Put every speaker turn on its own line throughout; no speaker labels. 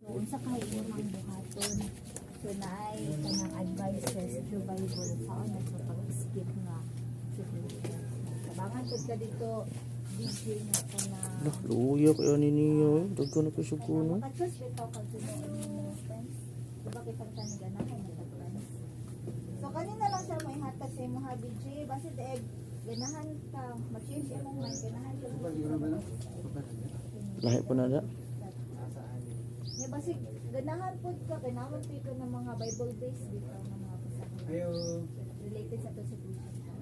Noon sa kahimang buhaton, so naay kanang advices sa Bible sa oras sa pag-skip nga situation. Tabangan pud ka dito DJ nga kanang
Lah, luya kayo ni niyo. Dagko na kayo sa kuno.
makachos bitaw kag tinuod friends. Diba kitang taniga na kay mga friends. So kanina lang siya may hatag sa imong DJ base daig ganahan ka ma-change imong mind ganahan ka.
Lahi po na da.
Nya basi ganahan pud ka kailangan pito ng mga Bible based bitaw ng mga basahan.
Ayo.
Related sa to situation.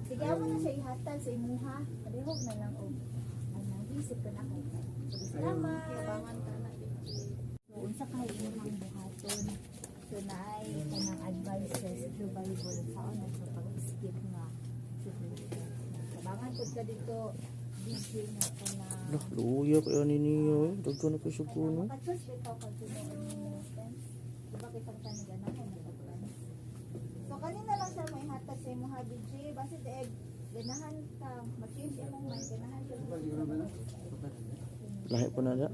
Sige, ako na siya ihatag sa imuha. Parehog na lang og nag-isip ka na ako. Salamat. Kabangan ka na. Noon sa kahimang buhaton, so naay kanang advices sa Bible sa oras sa pag-skip nga situation. Kabangan pud ka dito DJ nga kanang
Lah, luya kayo ni niyo. Dagko na kayo sa kuno.
makachos bitaw kag tinuod friends. Diba kitang taniga na kay mga friends. So kanina lang siya may hatag sa imong DJ base daig ganahan ka ma-change imong mind ganahan ka.
Lahi po na da.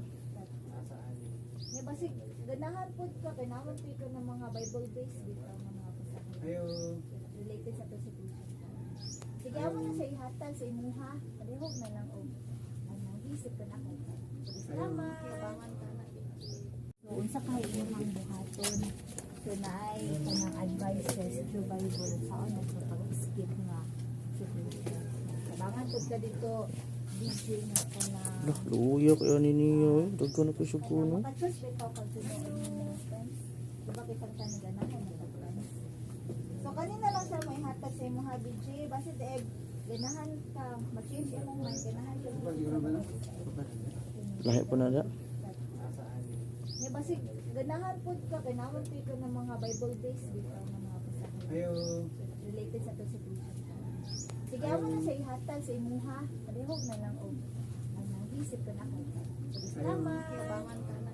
Nya basi ganahan pud ka kailangan pito ng mga Bible based bitaw ng mga basahan.
Ayo.
Related sa to situation. Sige, ako na siya ihatag sa imuha. Parehog na lang og nag-isip ka na ako. Salamat. Kabangan ka na. Noon sa kahimang buhaton, so naay kanang advices sa Bible sa oras sa pag-skip nga situation. Kabangan pud ka dito DJ nga kanang
Lah, luya kayo ni niyo. Dagko na kayo sa kuno.
makachos bitaw kag tinuod friends. Diba kitang taniga na kay mga friends. So kanina lang siya may hatag sa imong DJ base daig ganahan ka ma-change imong mind ganahan ka.
Lahi po na da.
Nya basi ganahan pud ka kailangan pito ng mga Bible based bitaw ng mga basahan.
Ayo.
Related sa to situation. Sige, ako na siya ihatag sa imuha. Parehog na lang og nag-isip ka na ako. Salamat. Kabangan ka na.